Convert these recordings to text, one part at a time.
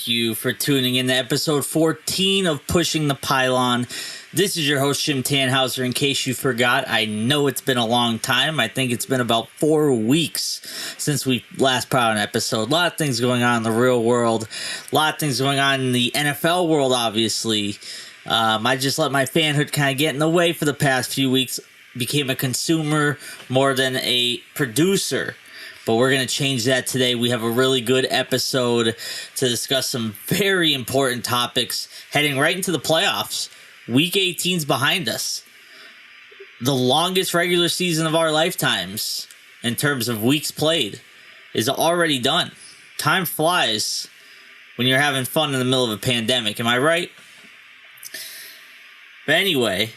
you for tuning in to episode 14 of Pushing the Pylon. This is your host, Jim Tannhauser. In case you forgot, I know it's been a long time. I think it's been about 4 weeks since we last put out an episode. A lot of things going on in the real world. A lot of things going on in the NFL world, obviously. I just let my fanhood kind of get in the way for the past few weeks. Became a consumer more than a producer. But we're going to change that today. We have a really good episode to discuss some very important topics heading right into the playoffs. Week 18's behind us. The longest regular season of our lifetimes in terms of weeks played is already done. Time flies when you're having fun in the middle of a pandemic. Am I right? But anyway,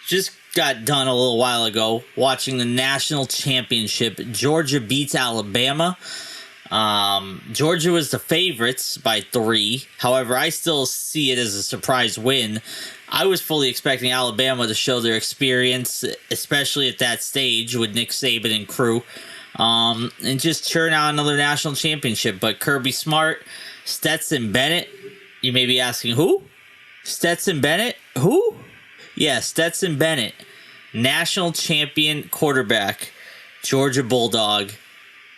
just got done a little while ago watching the national championship. Georgia beats Alabama. Georgia was the favorites by 3. However, I still see it as a surprise win. I was fully expecting Alabama to show their experience, especially at that stage with Nick Saban and crew, and just churn out another national championship. But Kirby Smart, Stetson Bennett, you may be asking, who? Stetson Bennett? Who? Yeah, Stetson Bennett, national champion quarterback, Georgia Bulldog.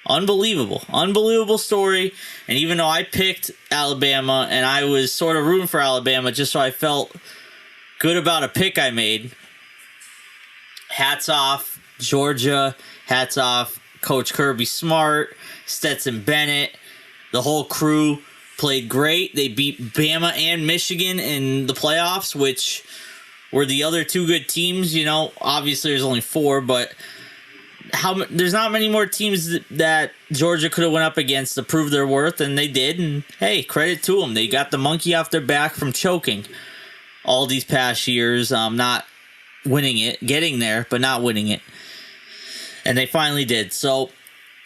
Unbelievable story. And even though I picked Alabama and I was sort of rooting for Alabama just so I felt good about a pick I made, hats off Georgia, hats off Coach Kirby Smart, Stetson Bennett, the whole crew played great. They beat Bama and Michigan in the playoffs, which were the other two good teams. You know, obviously there's only 4, but there's not many more teams that Georgia could have went up against to prove their worth, and they did. And hey, credit to them. They got the monkey off their back from choking all these past years, not winning it, getting there, but not winning it. And they finally did. So,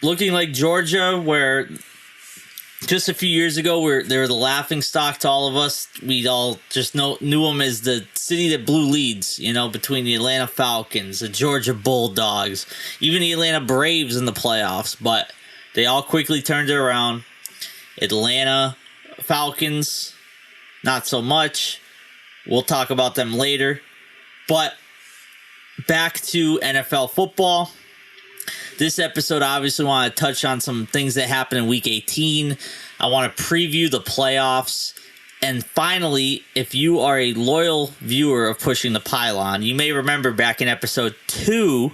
looking like Georgia, where just a few years ago, they were the laughing stock to all of us. We all just knew them as the city that blew leads, you know, between the Atlanta Falcons, the Georgia Bulldogs, even the Atlanta Braves in the playoffs. But they all quickly turned it around. Atlanta Falcons, not so much. We'll talk about them later. But back to NFL football. This episode, I obviously want to touch on some things that happened in Week 18. I want to preview the playoffs. And finally, if you are a loyal viewer of Pushing the Pylon, you may remember back in episode 2,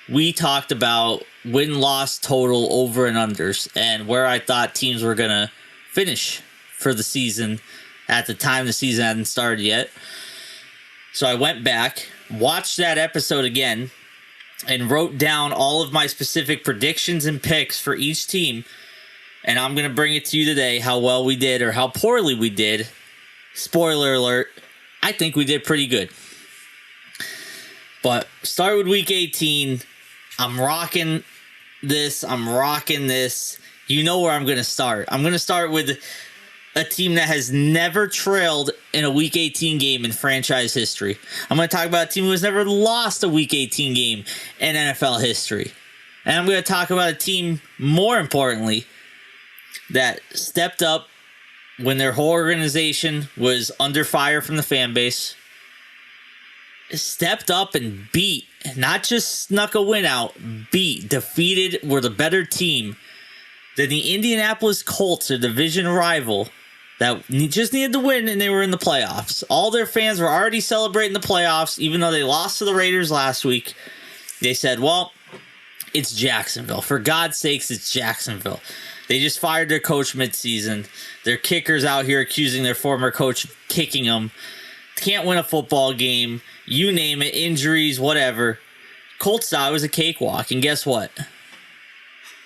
we talked about win-loss total over and unders and where I thought teams were going to finish for the season at the time the season hadn't started yet. So I went back, watched that episode again, and wrote down all of my specific predictions and picks for each team. And I'm going to bring it to you today how well we did or how poorly we did. Spoiler alert, I think we did pretty good. But start with Week 18. I'm rocking this. You know where I'm going to start. I'm going to start with a team that has never trailed in a Week 18 game in franchise history. I'm going to talk about a team who has never lost a Week 18 game in NFL history. And I'm going to talk about a team, more importantly, that stepped up when their whole organization was under fire from the fan base. Stepped up and beat, not just snuck a win out, defeated, were the better team than the Indianapolis Colts, a division rival, that just needed to win, and they were in the playoffs. All their fans were already celebrating the playoffs, even though they lost to the Raiders last week. They said, well, it's Jacksonville. For God's sakes, it's Jacksonville. They just fired their coach midseason. Their kicker's out here accusing their former coach of kicking them. Can't win a football game. You name it, injuries, whatever. Colts thought it was a cakewalk, and guess what?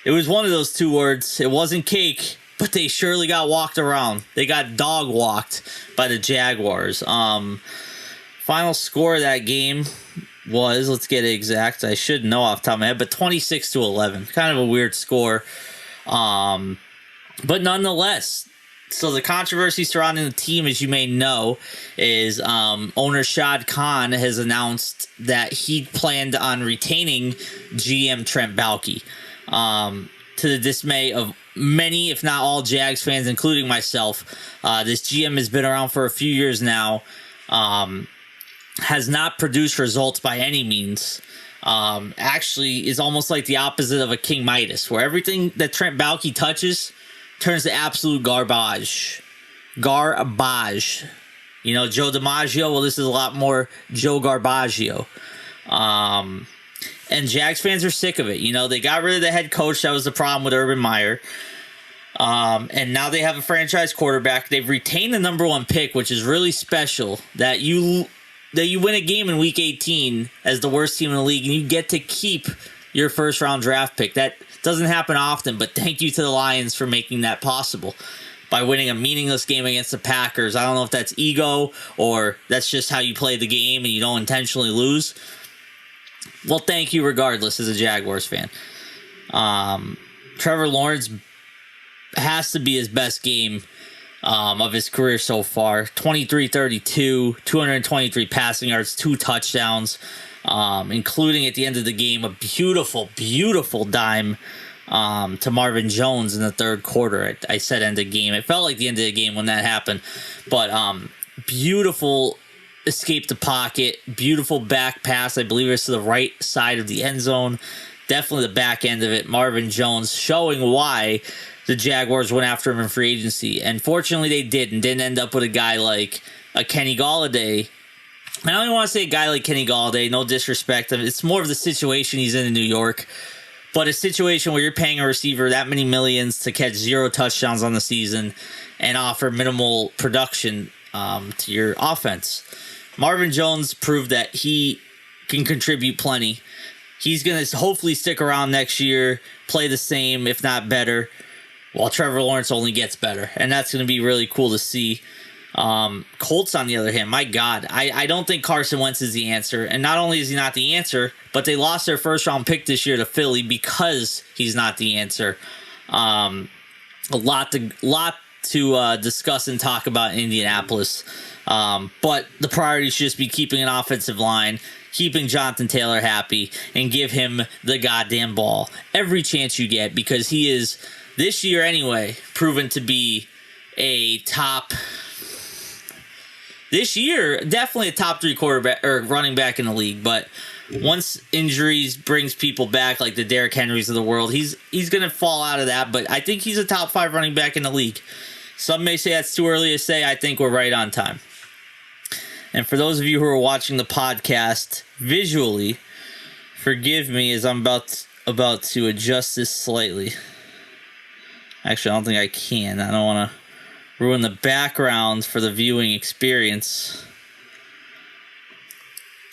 It was one of those 2 words. It wasn't cake, but they surely got walked around. They got dog walked by the Jaguars. Final score of that game was, let's get it exact. I should know off the top of my head, but 26-11. Kind of a weird score. But nonetheless, so the controversy surrounding the team, as you may know, is owner Shad Khan has announced that he planned on retaining GM Trent Baalke. to the dismay of many, if not all, Jags fans, including myself. This GM has been around for a few years now, has not produced results by any means. Actually is almost like the opposite of a King Midas, where everything that Trent Baalke touches turns to absolute garbage. Garbage. You know, Joe DiMaggio, well, this is a lot more Joe Garbaggio. And Jags fans are sick of it. You know, they got rid of the head coach. That was the problem with Urban Meyer. And now they have a franchise quarterback. They've retained the number 1 pick, which is really special. That you win a game in Week 18 as the worst team in the league, and you get to keep your first-round draft pick. That doesn't happen often, but thank you to the Lions for making that possible by winning a meaningless game against the Packers. I don't know if that's ego or that's just how you play the game and you don't intentionally lose. Well, thank you regardless as a Jaguars fan. Trevor Lawrence has to be his best game of his career so far. 23-32, 223 passing yards, 2 touchdowns, including at the end of the game a beautiful, beautiful dime to Marvin Jones in the third quarter. I said end of game. It felt like the end of the game when that happened. But beautiful escape the pocket, beautiful back pass. I believe it's to the right side of the end zone. Definitely the back end of it. Marvin Jones showing why the Jaguars went after him in free agency. And fortunately they didn't end up with a guy like a Kenny Golladay. I don't even want to say a guy like Kenny Golladay, no disrespect. It's more of the situation he's in New York. But a situation where you're paying a receiver that many millions to catch 0 touchdowns on the season and offer minimal production to your offense. Marvin Jones proved that he can contribute plenty. He's going to hopefully stick around next year, play the same, if not better, while Trevor Lawrence only gets better. And that's going to be really cool to see. Colts, on the other hand, my God, I don't think Carson Wentz is the answer. And not only is he not the answer, but they lost their first-round pick this year to Philly because he's not the answer. A lot to discuss and talk about in Indianapolis. But the priority should just be keeping an offensive line, keeping Jonathan Taylor happy, and give him the goddamn ball every chance you get, because he is, this year anyway, proven to be a top... This year, definitely a top 3 quarterback or running back in the league, but once injuries brings people back like the Derrick Henrys of the world, he's going to fall out of that, but I think he's a top 5 running back in the league. Some may say that's too early to say. I think we're right on time. And for those of you who are watching the podcast visually, forgive me as I'm about to adjust this slightly. Actually, I don't think I can. I don't want to ruin the background for the viewing experience.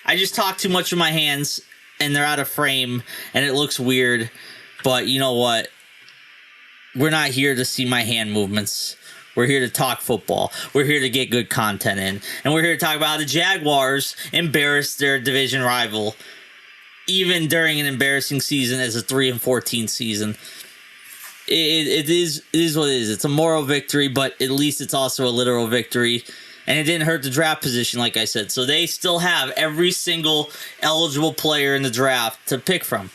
I just talk too much with my hands, and they're out of frame, and it looks weird. But you know what? We're not here to see my hand movements. We're here to talk football. We're here to get good content in. And we're here to talk about how the Jaguars embarrassed their division rival, even during an embarrassing season as a 3-14 season. It is what it is. It's a moral victory, but at least it's also a literal victory. And it didn't hurt the draft position, like I said. So they still have every single eligible player in the draft to pick from.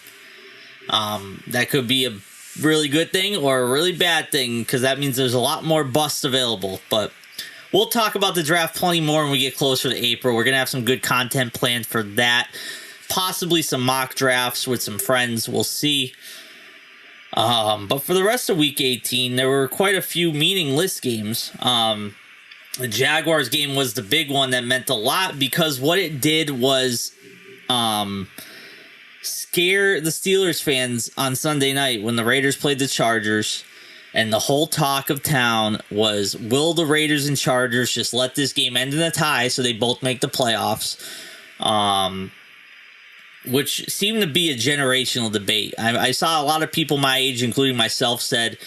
That could be a really good thing or a really bad thing, because that means there's a lot more busts available. But we'll talk about the draft plenty more when we get closer to April. We're going to have some good content planned for that. Possibly some mock drafts with some friends. We'll see. But for the rest of Week 18, there were quite a few meaningless games. The Jaguars game was the big one that meant a lot, because what it did was scare the Steelers fans on Sunday night when the Raiders played the Chargers, and the whole talk of town was, will the Raiders and Chargers just let this game end in a tie so they both make the playoffs? Which seemed to be a generational debate. I saw a lot of people my age, including myself, said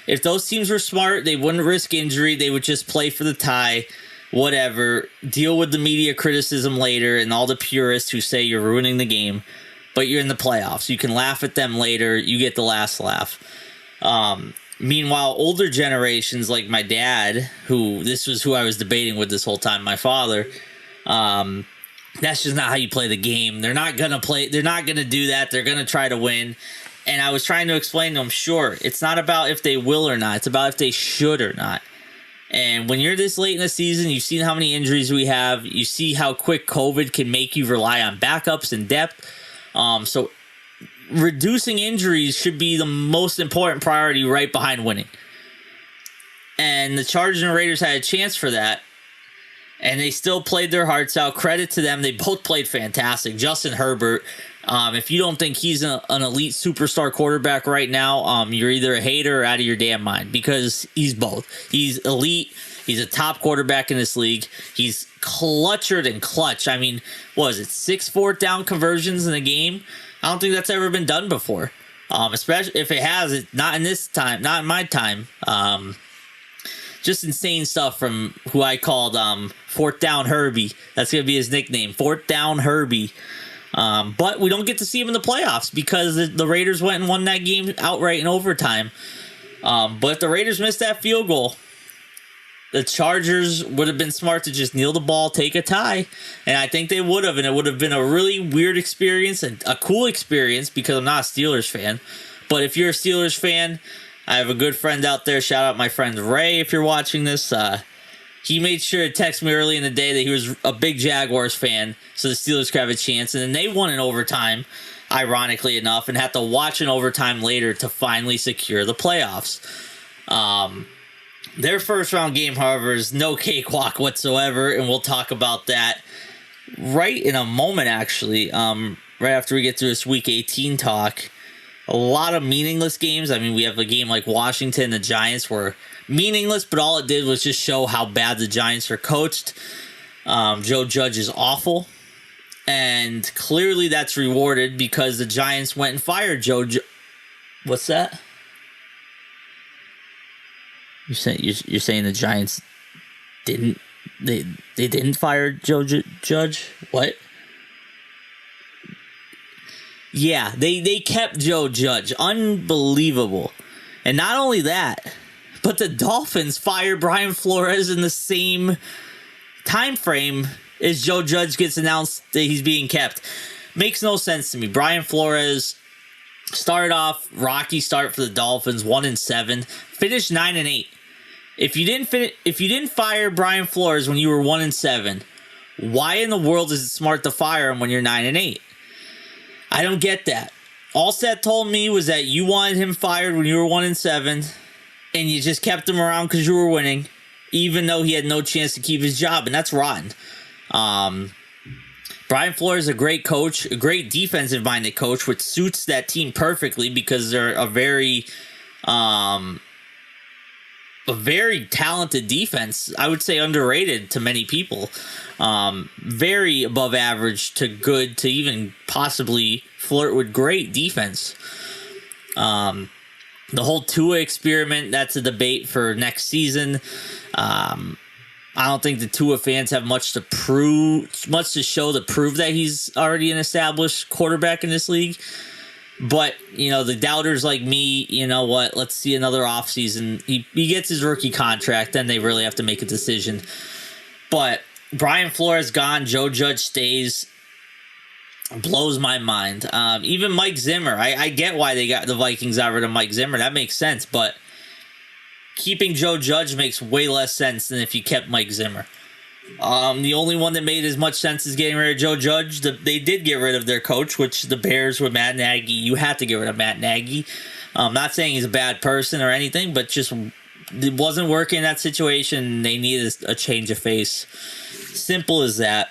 if those teams were smart, they wouldn't risk injury. They would just play for the tie, whatever, deal with the media criticism later and all the purists who say you're ruining the game, but you're in the playoffs. You can laugh at them later. You get the last laugh. Meanwhile, older generations like my dad, this was who I was debating with this whole time, my father, that's just not how you play the game. They're not going to do that. They're going to try to win. And I was trying to explain to them, sure, it's not about if they will or not. It's about if they should or not. And when you're this late in the season, you've seen how many injuries we have. You see how quick COVID can make you rely on backups and depth. So reducing injuries should be the most important priority right behind winning. And the Chargers and Raiders had a chance for that. And they still played their hearts out. Credit to them. They both played fantastic. Justin Herbert, if you don't think he's an elite superstar quarterback right now, you're either a hater or out of your damn mind, because he's both. He's elite. He's a top quarterback in this league. He's clutcher than clutch. I mean, what was it, 6 fourth down conversions in a game? I don't think that's ever been done before. Especially if it has, it not in this time, not in my time. Just insane stuff from who I called Fourth Down Herbie. That's going to be his nickname, Fourth Down Herbie. But we don't get to see him in the playoffs because the Raiders went and won that game outright in overtime. But if the Raiders missed that field goal, the Chargers would have been smart to just kneel the ball, take a tie. And I think they would have. And it would have been a really weird experience and a cool experience because I'm not a Steelers fan. But if you're a Steelers fan, I have a good friend out there. Shout out my friend Ray if you're watching this. He made sure to text me early in the day that he was a big Jaguars fan, so the Steelers could have a chance. And then they won in overtime, ironically enough, and had to watch an overtime later to finally secure the playoffs. Their first-round game, however, is no cakewalk whatsoever, and we'll talk about that right in a moment, actually, right after we get through this Week 18 talk. A lot of meaningless games. I mean, we have a game like Washington, the Giants were meaningless, but all it did was just show how bad the Giants are coached. Joe Judge is awful, and clearly that's rewarded because the Giants went and fired Joe. What's that? You're saying the Giants didn't they didn't fire Joe Judge? What? Yeah, they kept Joe Judge. Unbelievable. And not only that, but the Dolphins fired Brian Flores in the same time frame as Joe Judge gets announced that he's being kept. Makes no sense to me. Brian Flores started off rocky start for the Dolphins, 1-7, finished 9-8. If you didn't fire Brian Flores when you were 1-7, why in the world is it smart to fire him when you're 9-8? I don't get that. All Seth told me was that you wanted him fired when you were 1-7, and you just kept him around because you were winning, even though he had no chance to keep his job, and that's rotten. Brian Flores is a great coach, a great defensive-minded coach, which suits that team perfectly because they're a very talented defense. I would say underrated to many people. Very above average to good to even possibly flirt with great defense. The whole Tua experiment, that's a debate for next season. I don't think the Tua fans have much to show to prove that he's already an established quarterback in this league. But, the doubters like me, you know what, let's see another offseason. He gets his rookie contract, then they really have to make a decision. But Brian Flores gone, Joe Judge stays. Blows my mind. Even Mike Zimmer, I get why they got the Vikings got rid of Mike Zimmer. That makes sense, but keeping Joe Judge makes way less sense than if you kept Mike Zimmer. The only one that made as much sense is getting rid of Joe Judge. They did get rid of their coach, which the Bears with Matt Nagy. You had to get rid of Matt Nagy. Not saying he's a bad person or anything, but just it wasn't working in that situation. They needed a change of face. Simple as that.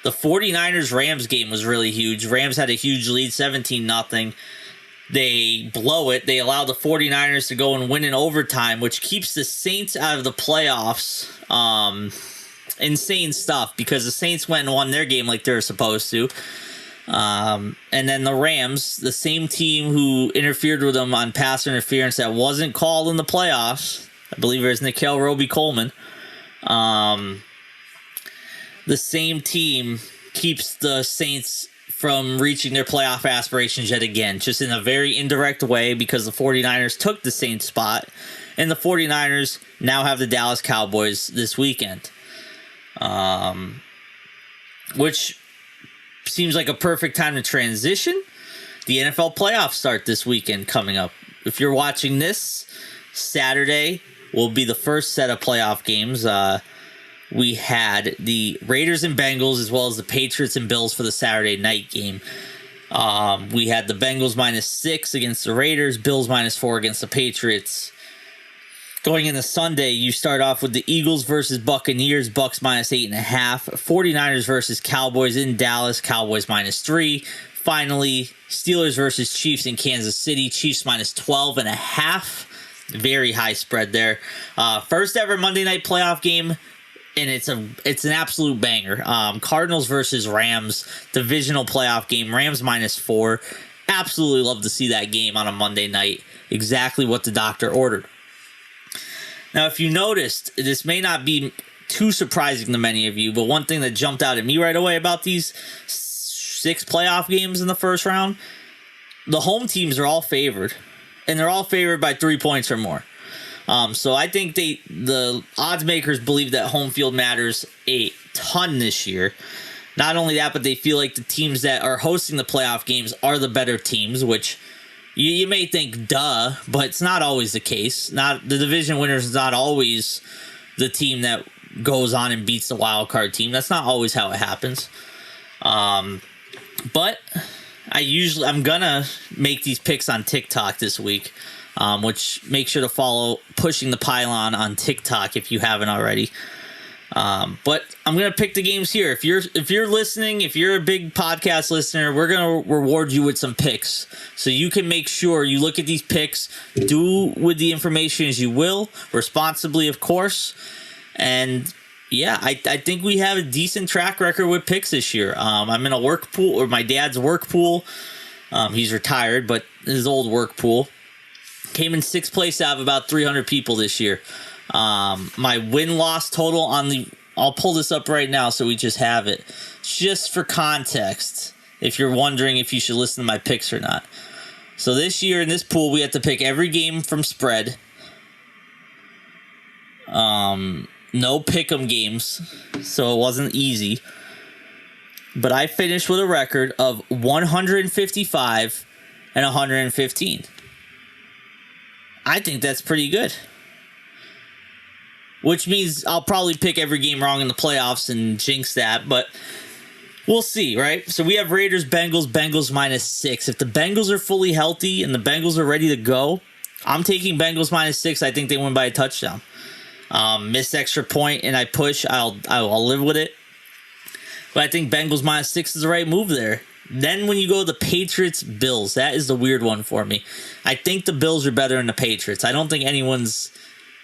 The 49ers-Rams game was really huge. Rams had a huge lead, 17-0. They blow it. They allow the 49ers to go and win in overtime, which keeps the Saints out of the playoffs. Insane stuff because the Saints went and won their game like they're supposed to. And then the Rams, the same team who interfered with them on pass interference that wasn't called in the playoffs. I believe it was Nikhil Roby-Coleman. The same team keeps the Saints from reaching their playoff aspirations yet again, just in a very indirect way because the 49ers took the Saints spot, and the 49ers now have the Dallas Cowboys this weekend. which seems like a perfect time to transition. The NFL playoffs start this weekend coming up. If you're watching this, Saturday will be the first set of playoff games. We had the Raiders and Bengals as well as the Patriots and Bills for the Saturday night game. We had the Bengals -6 against the Raiders, Bills -4 against the Patriots. Going into Sunday, you start off with the Eagles versus Buccaneers, Bucks -8.5. 49ers versus Cowboys in Dallas, Cowboys -3. Finally, Steelers versus Chiefs in Kansas City, Chiefs -12.5. Very high spread there. First ever Monday night playoff game, and it's an absolute banger. Cardinals versus Rams, divisional playoff game, Rams -4. Absolutely love to see that game on a Monday night. Exactly what the doctor ordered. Now, if you noticed, this may not be too surprising to many of you, but one thing that jumped out at me right away about these 6 playoff games in the first round, the home teams are all favored, and they're all favored by 3 points or more. So I think the odds makers believe that home field matters a ton this year. Not only that, but they feel like the teams that are hosting the playoff games are the better teams, which you may think, duh, but it's not always the case. The division winner is not always the team that goes on and beats the wild card team. That's not always how it happens. But I'm gonna make these picks on TikTok this week, which make sure to follow Pushing the Pylon on TikTok if you haven't already. But I'm gonna pick the games here. If you're listening, if you're a big podcast listener, we're gonna reward you with some picks, so you can make sure you look at these picks, do with the information as you will, responsibly, of course. And yeah, I think we have a decent track record with picks this year. I'm in a work pool, or my dad's work pool. He's retired, but his old work pool. Came in 6th place out of about 300 people this year. My win-loss total I'll pull this up right now so we just have it. Just for context, if you're wondering if you should listen to my picks or not. So this year in this pool, we have to pick every game from spread. No pick'em games, so it wasn't easy. But I finished with a record of 155 and 115. I think that's pretty good. Which means I'll probably pick every game wrong in the playoffs and jinx that, but we'll see, right? So we have Raiders, Bengals -6. If the Bengals are fully healthy and the Bengals are ready to go, I'm taking Bengals -6. I think they win by a touchdown. Missed extra point and I push, I'll live with it. But I think Bengals -6 is the right move there. Then when you go to the Patriots, Bills, that is the weird one for me. I think the Bills are better than the Patriots. I don't think anyone's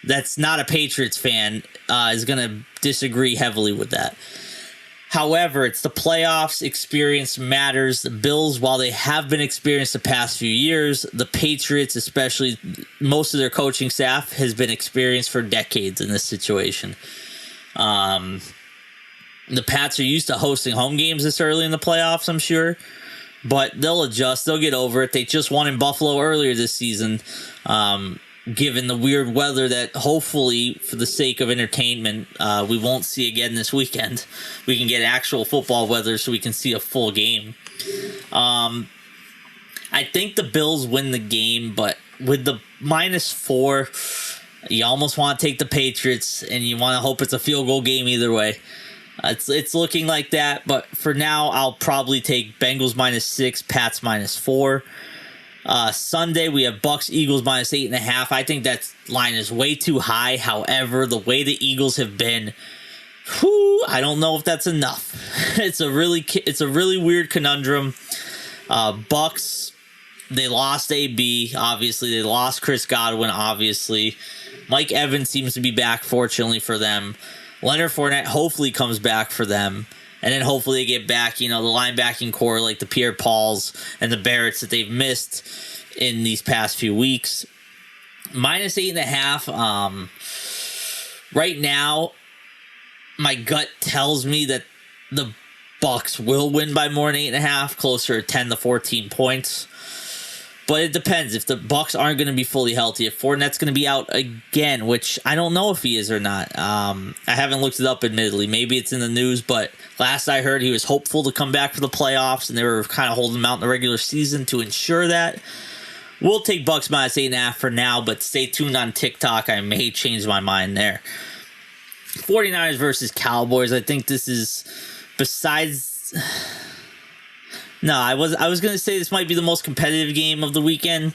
that's not a Patriots fan is going to disagree heavily with that. However, it's the playoffs. Experience matters. The Bills, while they have been experienced the past few years, the Patriots, especially most of their coaching staff, has been experienced for decades in this situation. The Pats are used to hosting home games this early in the playoffs, I'm sure. But they'll adjust. They'll get over it. They just won in Buffalo earlier this season. Given the weird weather that hopefully, for the sake of entertainment, we won't see again this weekend. We can get actual football weather so we can see a full game. I think the Bills win the game, but with the -4, you almost want to take the Patriots, and you want to hope it's a field goal game either way. It's looking like that, but for now, I'll probably take Bengals -6, Pats -4. Sunday, we have Bucks, Eagles -8.5. I think that line is way too high. However, the way the Eagles have been, I don't know if that's enough. It's a really weird conundrum. Bucks, they lost AB, obviously. They lost Chris Godwin, obviously. Mike Evans seems to be back, fortunately for them. Leonard Fournette hopefully comes back for them. And then hopefully they get back, the linebacking core like the Pierre-Pauls and the Barretts that they've missed in these past few weeks. -8.5. Right now, my gut tells me that the Bucks will win by more than 8.5, closer to 10 to 14 points. But it depends if the Bucks aren't going to be fully healthy. If Fournette's going to be out again, which I don't know if he is or not. I haven't looked it up, admittedly. Maybe it's in the news, but last I heard, he was hopeful to come back for the playoffs, and they were kind of holding him out in the regular season to ensure that. We'll take Bucks minus 8.5 for now, but stay tuned on TikTok. I may change my mind there. 49ers versus Cowboys. I think this is, besides... No, I was going to say this might be the most competitive game of the weekend,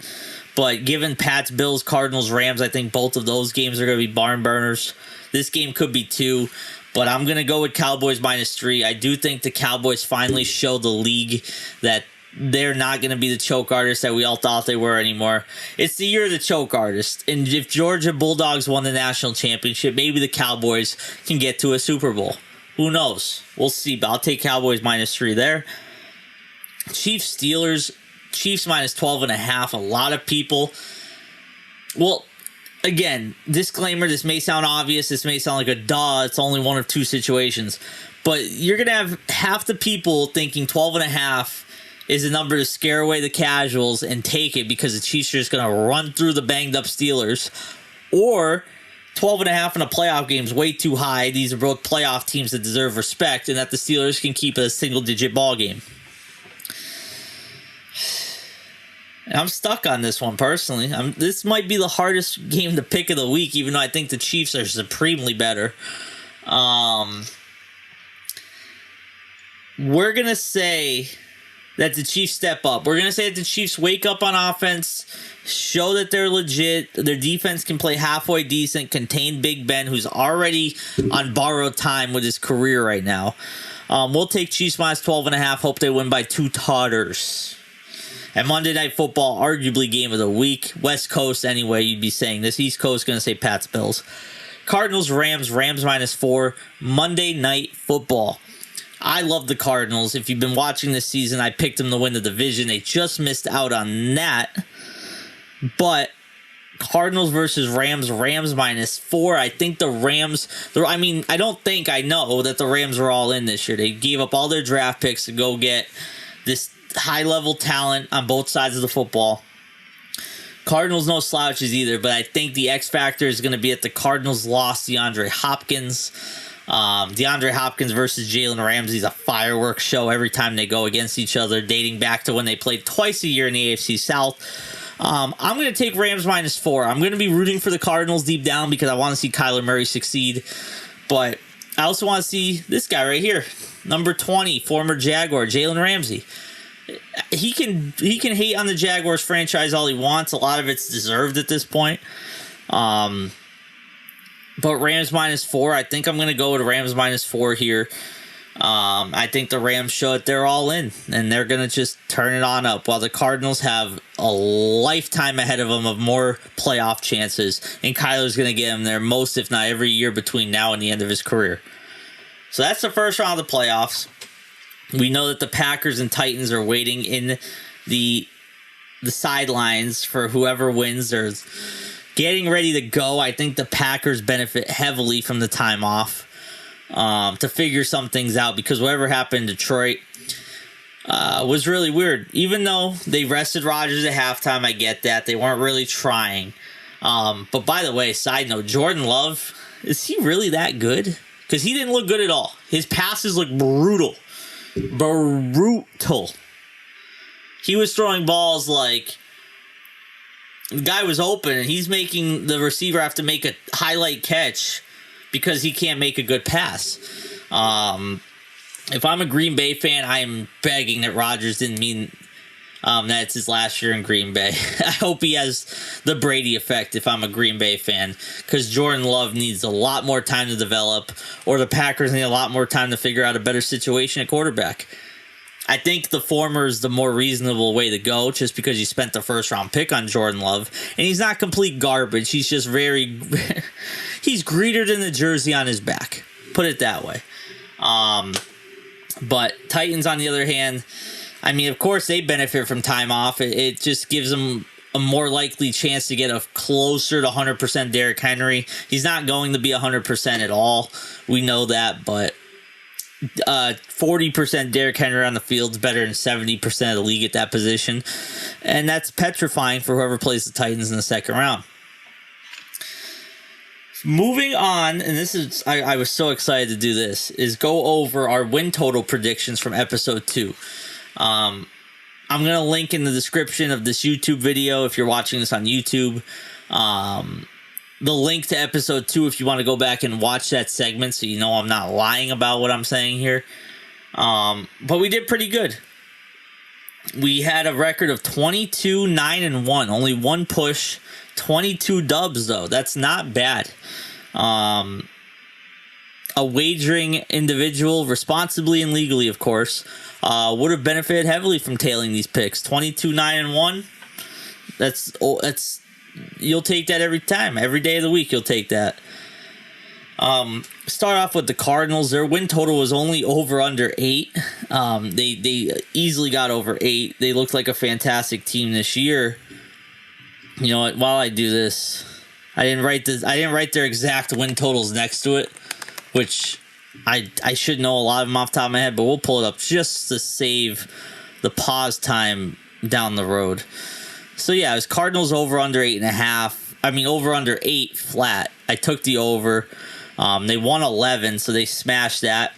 but given Pats, Bills, Cardinals, Rams, I think both of those games are going to be barn burners. This game could be 2, but I'm going to go with Cowboys minus 3. I do think the Cowboys finally show the league that they're not going to be the choke artists that we all thought they were anymore. It's the year of the choke artist, and if Georgia Bulldogs won the national championship, maybe the Cowboys can get to a Super Bowl. Who knows? We'll see, but I'll take Cowboys minus 3 there. Chiefs Steelers, Chiefs minus 12.5. A lot of people. Well, again, disclaimer, this may sound obvious. This may sound like a duh. It's only one of 2 situations. But you're going to have half the people thinking 12.5 is a number to scare away the casuals and take it because the Chiefs are just going to run through the banged up Steelers. Or 12.5 in a playoff game is way too high. These are both playoff teams that deserve respect, and that the Steelers can keep a single-digit ball game. I'm stuck on this one personally. This might be the hardest game to pick of the week, even though I think the Chiefs are supremely better. We're going to say that the Chiefs step up. We're going to say that the Chiefs wake up on offense, show that they're legit, their defense can play halfway decent, contain Big Ben, who's already on borrowed time with his career right now. We'll take Chiefs minus 12.5. Hope they win by 2 totters. And Monday Night Football, arguably game of the week. West Coast, anyway, you'd be saying this. East Coast, going to say Pats, Bills. Cardinals, Rams, Rams minus 4. Monday Night Football. I love the Cardinals. If you've been watching this season, I picked them to win the division. They just missed out on that. But Cardinals versus Rams, Rams minus 4. I think the Rams, I know that the Rams are all in this year. They gave up all their draft picks to go get this high-level talent on both sides of the football. Cardinals no slouches either, but I think the X factor is going to be at the Cardinals lost DeAndre Hopkins. DeAndre Hopkins versus Jalen Ramsey is a fireworks show every time they go against each other, dating back to when they played twice a year in the AFC South. I'm going to take Rams minus 4. I'm going to be rooting for the Cardinals deep down because I want to see Kyler Murray succeed, but I also want to see this guy right here, number 20, former Jaguar, Jalen Ramsey. He can hate on the Jaguars franchise all he wants. A lot of it's deserved at this point. But Rams minus 4. I think I'm going to go with Rams minus 4 here. I think the Rams show it. They're all in, and they're going to just turn it on up, while the Cardinals have a lifetime ahead of them of more playoff chances, and Kyler's going to get them there most, if not every year between now and the end of his career. So that's the first round of the playoffs. We know that the Packers and Titans are waiting in the sidelines for whoever wins. They're getting ready to go. I think the Packers benefit heavily from the time off to figure some things out, because whatever happened in Detroit was really weird. Even though they rested Rodgers at halftime, I get that. They weren't really trying. But by the way, side note, Jordan Love, is he really that good? Because he didn't look good at all. His passes look brutal. He was throwing balls like the guy was open, and he's making the receiver have to make a highlight catch because he can't make a good pass. If I'm a Green Bay fan, I'm begging that Rodgers didn't mean that it's his last year in Green Bay. I hope he has the Brady effect if I'm a Green Bay fan, because Jordan Love needs a lot more time to develop, or the Packers need a lot more time to figure out a better situation at quarterback. I think the former is the more reasonable way to go, just because you spent the first round pick on Jordan Love, and he's not complete garbage. He's just he's greener than the jersey on his back. Put it that way. But Titans, on the other hand, I mean, of course, they benefit from time off. It just gives them a more likely chance to get a closer to 100% Derrick Henry. He's not going to be 100% at all. We know that, but 40% Derrick Henry on the field is better than 70% of the league at that position. And that's petrifying for whoever plays the Titans in the second round. Moving on, and this is, I was so excited to do this, is go over our win total predictions from episode 2. I'm going to link in the description of this YouTube video if you're watching this on YouTube. The link to episode 2 if you want to go back and watch that segment so you know I'm not lying about what I'm saying here. But we did pretty good. We had a record of 22-9-1. Only one push. 22 dubs, though. That's not bad. A wagering individual, responsibly and legally, of course, would have benefited heavily from tailing these picks. 22-9-1. That's you'll take that every time. Every day of the week, you'll take that. Start off with the Cardinals. Their win total was only over under 8. They easily got over 8. They looked like a fantastic team this year. You know what? While I do this, I didn't write their exact win totals next to it, which I should know a lot of them off the top of my head, but we'll pull it up just to save the pause time down the road. So yeah, it was Cardinals over under 8.5. I mean over under 8 flat. I took the over. They won 11, so they smashed that.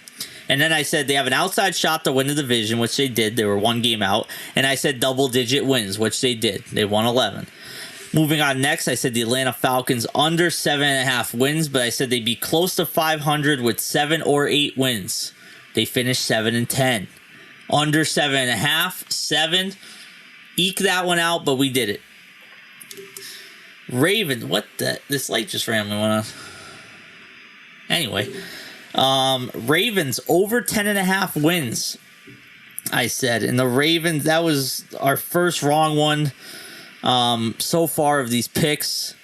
And then I said they have an outside shot to win the division, which they did. They were one game out. And I said double-digit wins, which they did. They won 11. Moving on next, I said the Atlanta Falcons under 7.5 wins, but I said they'd be close to 500 with 7 or 8 wins. They finished 7-10. Under 7.5, 7. Eke that one out, but we did it. Ravens, what the? This light just randomly went on. Anyway, Ravens over 10.5 wins, I said. And the Ravens, that was our first wrong one so far of these picks.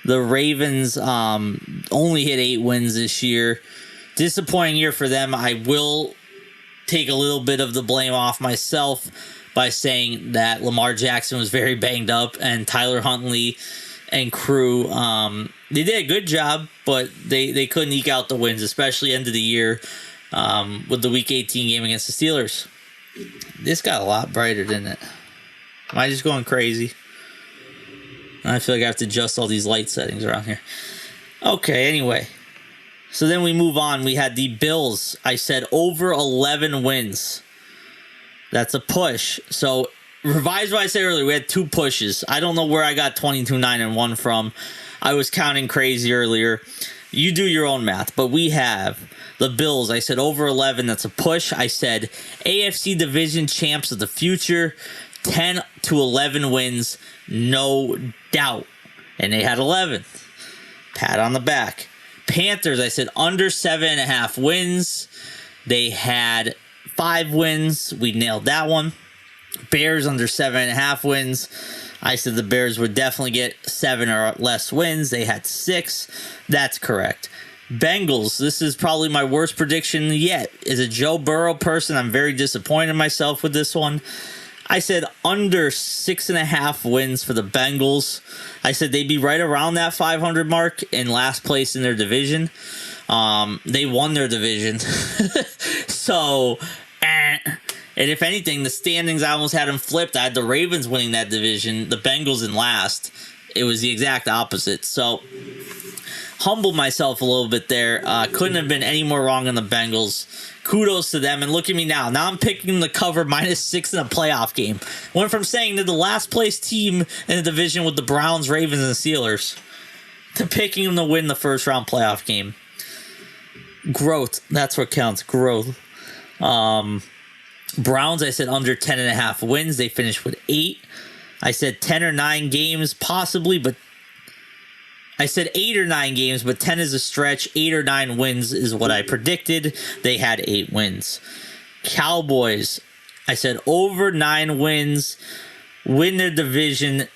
The Ravens only hit 8 wins this year. Disappointing year for them. I will take a little bit of the blame off myself by saying that Lamar Jackson was very banged up and Tyler Huntley and crew, they did a good job, but they couldn't eke out the wins, especially end of the year with the Week 18 game against the Steelers. This got a lot brighter, didn't it? Am I just going crazy? I feel like I have to adjust all these light settings around here. Okay, anyway. So then we move on. We had the Bills. I said over 11 wins. That's a push. So revise what I said earlier. We had 2 pushes. I don't know where I got 22-9-1 from. I was counting crazy earlier. You do your own math. But we have the Bills. I said over 11. That's a push. I said AFC Division champs of the future. 10-11 wins. No doubt. And they had 11. Pat on the back. Panthers, I said under 7.5 wins. They had 5 wins. We nailed that one. Bears under 7.5 wins. I said the Bears would definitely get 7 or less wins. They had 6. That's correct. Bengals, this is probably my worst prediction yet. As a Joe Burrow person, I'm very disappointed in myself with this one. I said under 6.5 wins for the Bengals. I said they'd be right around that 500 mark in last place in their division. They won their division. So, and if anything, the standings, I almost had them flipped. I had the Ravens winning that division, the Bengals in last. It was the exact opposite. So, humbled myself a little bit there. Couldn't have been any more wrong on the Bengals. Kudos to them, and look at me now. Now I'm picking the cover -6 in a playoff game. Went from saying they're the last place team in the division with the Browns, Ravens, and Steelers to picking them to win the first round playoff game. Growth. That's what counts. Growth. Browns, I said under 10.5 wins. They finished with 8. I said 10 or 9 games possibly, but I said 8 or 9 games, but 10 is a stretch. 8 or 9 wins is what I predicted. They had 8 wins. Cowboys, I said over 9 wins, win their division,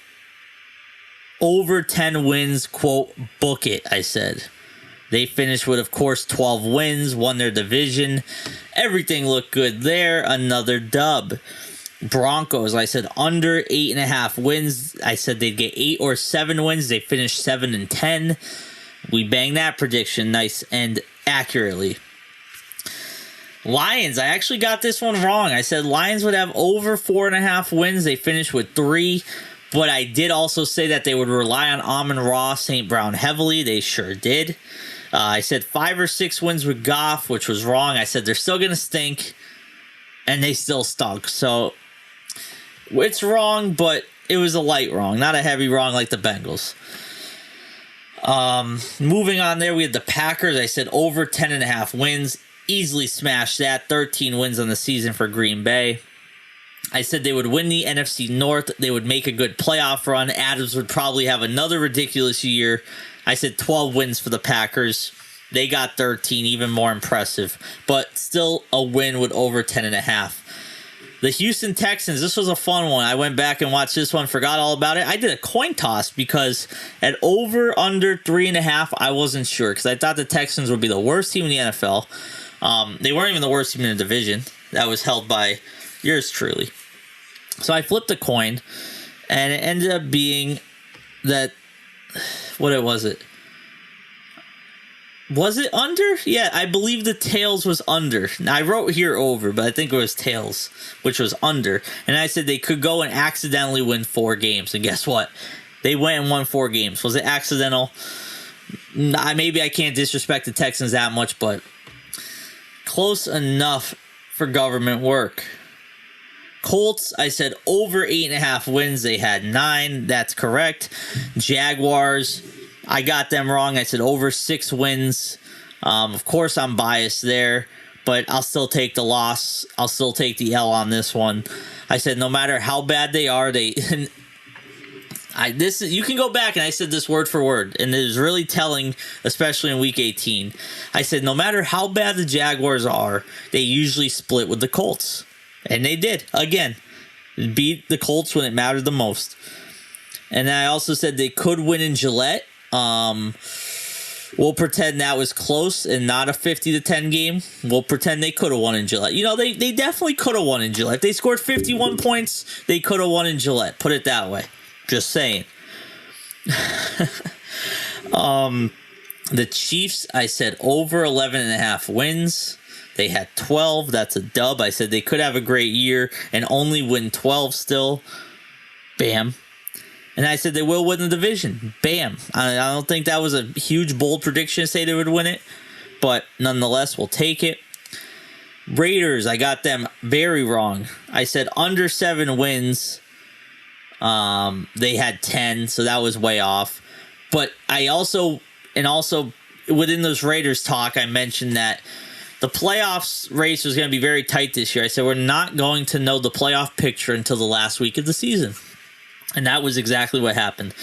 over 10 wins, quote, book it, I said. They finished with, of course, 12 wins, won their division. Everything looked good there. Another dub. Broncos, I said under 8.5 wins. I said they'd get 8 or 7 wins. They finished 7-10. We banged that prediction nice and accurately. Lions, I actually got this one wrong. I said Lions would have over 4.5 wins. They finished with 3. But I did also say that they would rely on Amon-Ra St. Brown heavily. They sure did. I said 5 or 6 wins with Goff, which was wrong. I said they're still going to stink. And they still stunk. So it's wrong, but it was a light wrong. Not a heavy wrong like the Bengals. Moving on there, we had the Packers. I said over 10.5 wins. Easily smashed that. 13 wins on the season for Green Bay. I said they would win the NFC North. They would make a good playoff run. Adams would probably have another ridiculous year. I said 12 wins for the Packers. They got 13, even more impressive. But still a win with over 10.5. The Houston Texans, this was a fun one. I went back and watched this one, forgot all about it. I did a coin toss because at over under 3.5, I wasn't sure because I thought the Texans would be the worst team in the NFL. They weren't even the worst team in the division. That was held by yours truly. So I flipped a coin, and it ended up being that, what was it? Was it under? Yeah, I believe the tails was under. Now, I wrote here over, but I think it was tails, which was under. And I said they could go and accidentally win 4 games. And guess what? They went and won 4 games. Was it accidental? Maybe I can't disrespect the Texans that much, but close enough for government work. Colts, I said over 8.5 wins. They had 9. That's correct. Jaguars, I got them wrong. I said over 6 wins. Of course, I'm biased there, but I'll still take the loss. I'll still take the L on this one. I said no matter how bad they are, you can go back and I said this word for word, and it was really telling, especially in Week 18. I said no matter how bad the Jaguars are, they usually split with the Colts, and they did again. Beat the Colts when it mattered the most. And I also said they could win in Gillette. We'll pretend that was close and not a 50-10 game. We'll pretend they could have won in Gillette. You know, they definitely could have won in Gillette. If they scored 51 points, they could have won in Gillette. Put it that way. Just saying. The Chiefs, I said over 11.5 wins. They had 12. That's a dub. I said they could have a great year and only win 12 still. Bam. And I said they will win the division. Bam. I don't think that was a huge, bold prediction to say they would win it. But nonetheless, we'll take it. Raiders, I got them very wrong. I said under 7 wins. They had 10, so that was way off. But I also within those Raiders talk, I mentioned that the playoffs race was going to be very tight this year. I said we're not going to know the playoff picture until the last week of the season. And that was exactly what happened.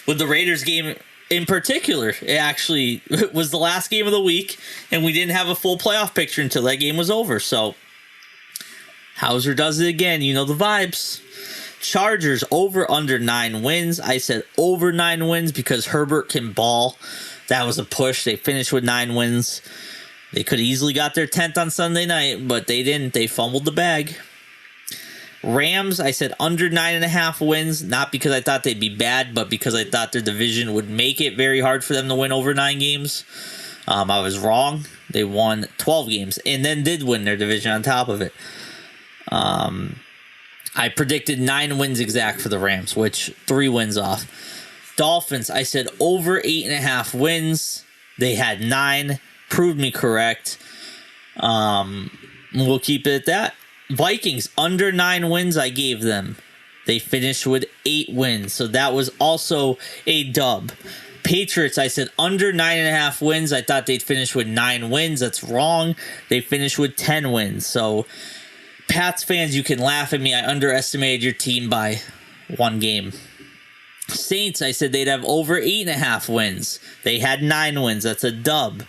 With the Raiders game in particular, it actually was the last game of the week, and we didn't have a full playoff picture until that game was over. So, Hauser does it again. You know the vibes. Chargers over under 9 wins. I said over 9 wins because Herbert can ball. That was a push. They finished with 9 wins. They could have easily got their 10th on Sunday night, but they didn't. They fumbled the bag. Rams, I said under 9.5 wins, not because I thought they'd be bad, but because I thought their division would make it very hard for them to win over 9 games. I was wrong. They won 12 games and then did win their division on top of it. I predicted 9 wins exact for the Rams, which 3 wins off. Dolphins, I said over 8.5 wins. They had 9. Proved me correct. We'll keep it at that. Vikings, under 9 wins I gave them. They finished with 8 wins, so that was also a dub. Patriots, I said under 9.5 wins. I thought they'd finish with 9 wins. That's wrong. They finished with 10 wins. So, Pats fans, you can laugh at me. I underestimated your team by 1 game. Saints, I said they'd have over 8.5 wins. They had 9 wins. That's a dub.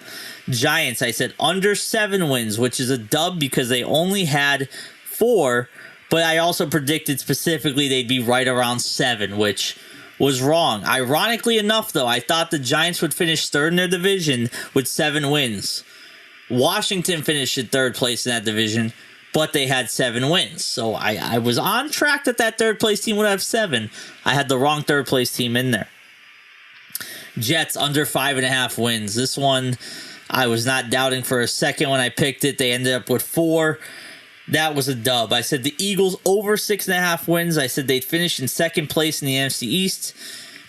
Giants, I said under 7 wins, which is a dub because they only had 4, but I also predicted specifically they'd be right around 7, which was wrong. Ironically enough, though, I thought the Giants would finish 3rd in their division with 7 wins. Washington finished in 3rd place in that division, but they had 7 wins. So I was on track that 3rd place team would have 7. I had the wrong 3rd place team in there. Jets under 5.5 wins. This one, I was not doubting for a second when I picked it. They ended up with 4. That was a dub. I said the Eagles over 6.5 wins. I said they'd finish in second place in the NFC East.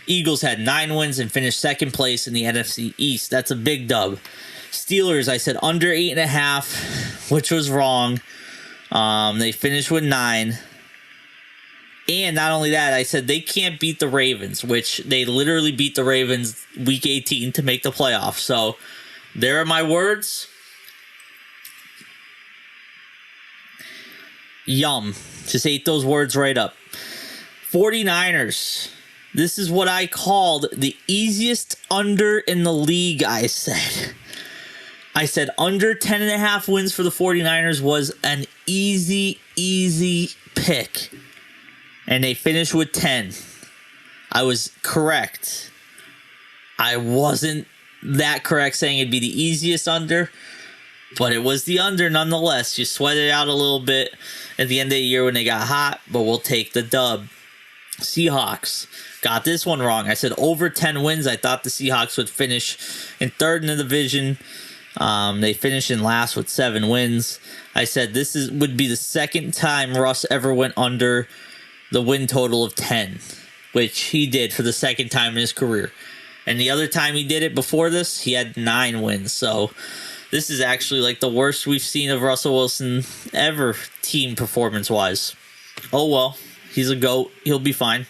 Eagles had 9 wins and finished second place in the NFC East. That's a big dub. Steelers, I said under 8.5, which was wrong. They finished with 9. And not only that, I said they can't beat the Ravens, which they literally beat the Ravens week 18 to make the playoffs. So there are my words. Yum. Just ate those words right up. 49ers. This is what I called the easiest under in the league, I said. I said under 10.5 wins for the 49ers was an easy pick. And they finished with 10. I was correct. I wasn't that correct saying it'd be the easiest under, but it was the under nonetheless. You sweat it out a little bit at the end of the year when they got hot, but we'll take the dub. Seahawks. Got this one wrong. I said over 10 wins. I thought the Seahawks would finish in third in the division. They finished in last with 7 wins. I said this would be the second time Russ ever went under the win total of 10, which he did for the second time in his career. And the other time he did it before this, he had 9 wins. So this is actually like the worst we've seen of Russell Wilson ever, team performance-wise. Oh well, he's a GOAT. He'll be fine.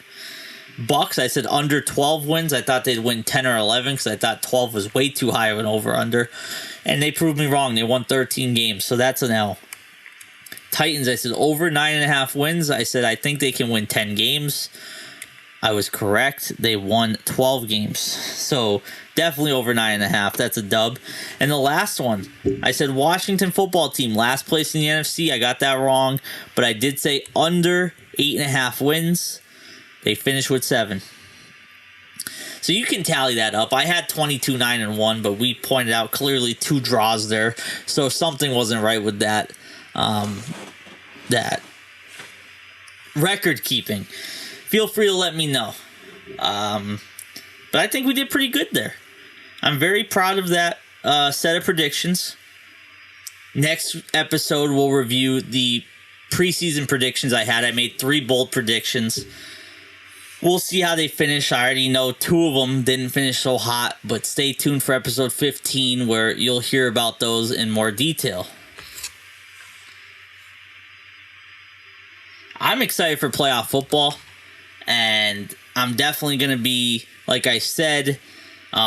Bucks, I said under 12 wins. I thought they'd win 10 or 11 because I thought 12 was way too high of an over-under. And they proved me wrong. They won 13 games, so that's an L. Titans, I said over 9.5 wins. I said I think they can win 10 games. I was correct. They won 12 games. So definitely over 9.5. That's a dub. And the last one, I said Washington football team, last place in the NFC. I got that wrong. But I did say under 8.5 wins. They finished with 7. So you can tally that up. I had 22-9-1, but we pointed out clearly 2 draws there. So something wasn't right with that. That record keeping. Feel free to let me know. But I think we did pretty good there. I'm very proud of that set of predictions. Next episode, we'll review the preseason predictions I had. I made 3 bold predictions. We'll see how they finish. I already know 2 of them didn't finish so hot, but stay tuned for episode 15 where you'll hear about those in more detail. I'm excited for playoff football, and I'm definitely going to be, like I said,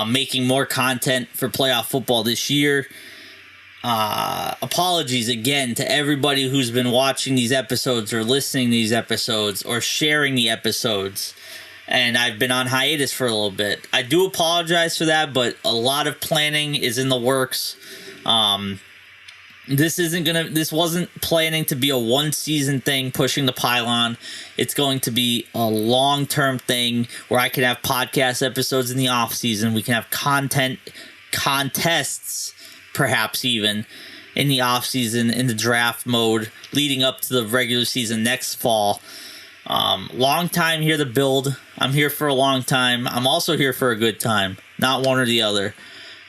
making more content for playoff football this year. Apologies again to everybody who's been watching these episodes or listening to these episodes or sharing the episodes. And I've been on hiatus for a little bit. I do apologize for that, but a lot of planning is in the works. This wasn't planning to be a 1-season thing, pushing the pylon. It's going to be a long-term thing where I can have podcast episodes in the off-season. We can have contests, perhaps even, in the off-season, in the draft mode, leading up to the regular season next fall. Long time here to build. I'm here for a long time. I'm also here for a good time, not one or the other.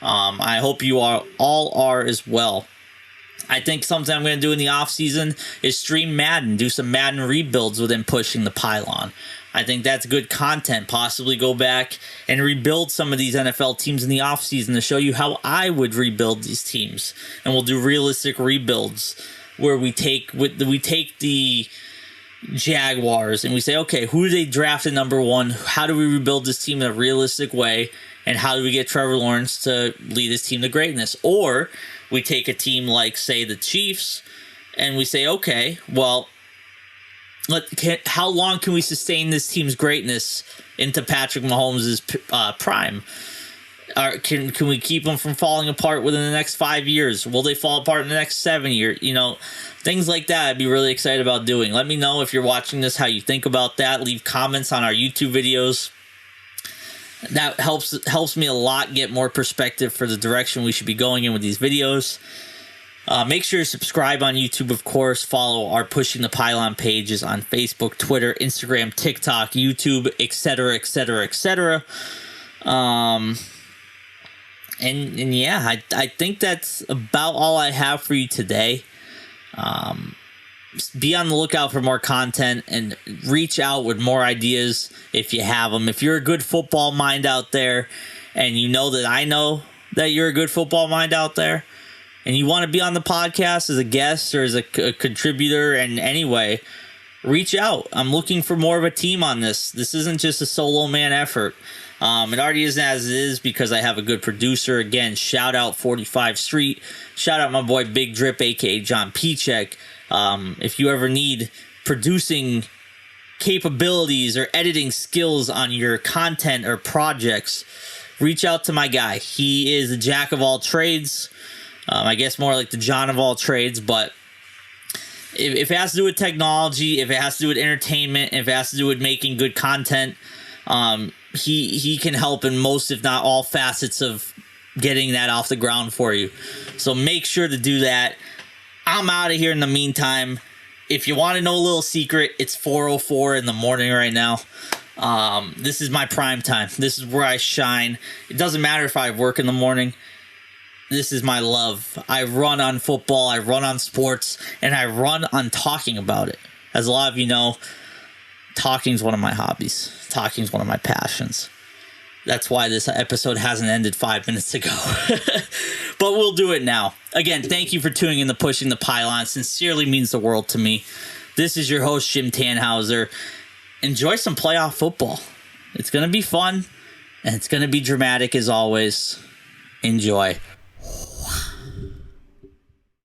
I hope you all are as well. I think something I'm going to do in the offseason is stream Madden, do some Madden rebuilds within Pushing the Pylon. I think that's good content. Possibly go back and rebuild some of these NFL teams in the offseason to show you how I would rebuild these teams. And we'll do realistic rebuilds where we take the Jaguars and we say, okay, who do they draft at number 1? How do we rebuild this team in a realistic way? And how do we get Trevor Lawrence to lead his team to greatness? Or we take a team like, say, the Chiefs, and we say, okay, well, how long can we sustain this team's greatness into Patrick Mahomes' prime? Can we keep them from falling apart within the next 5 years? Will they fall apart in the next 7 years? Things like that I'd be really excited about doing. Let me know if you're watching this, how you think about that. Leave comments on our YouTube videos. That helps me a lot get more perspective for the direction we should be going in with these videos. Make sure to subscribe on YouTube, of course. Follow our Pushing the Pylon pages on Facebook, Twitter, Instagram, TikTok, YouTube, etc., etc., etc. And yeah, I think that's about all I have for you today. Be on the lookout for more content and reach out with more ideas if you have them. If you're a good football mind out there and you know that you're a good football mind out there and you want to be on the podcast as a guest or as a contributor in any way, reach out. I'm looking for more of a team on this. This isn't just a solo man effort. It already isn't as it is because I have a good producer. Again, shout out 45 Street. Shout out my boy Big Drip, aka John Pichek. If you ever need producing capabilities or editing skills on your content or projects, reach out to my guy. He is a jack of all trades. I guess more like the John of all trades, but if it has to do with technology, if it has to do with entertainment, if it has to do with making good content, he can help in most, if not all, facets of getting that off the ground for you. So make sure to do that. I'm out of here in the meantime. If you want to know a little secret, it's 4:04 in the morning right now. This is my prime time. This is where I shine. It doesn't matter if I work in the morning. This is my love. I run on football, I run on sports, and I run on talking about it. As a lot of you know, talking is one of my hobbies. Talking is one of my passions. That's why this episode hasn't ended 5 minutes ago. But we'll do it now. Again, thank you for tuning in to Pushing the Pylon. Sincerely means the world to me. This is your host, Jim Tannhauser. Enjoy some playoff football. It's going to be fun, and it's going to be dramatic as always. Enjoy.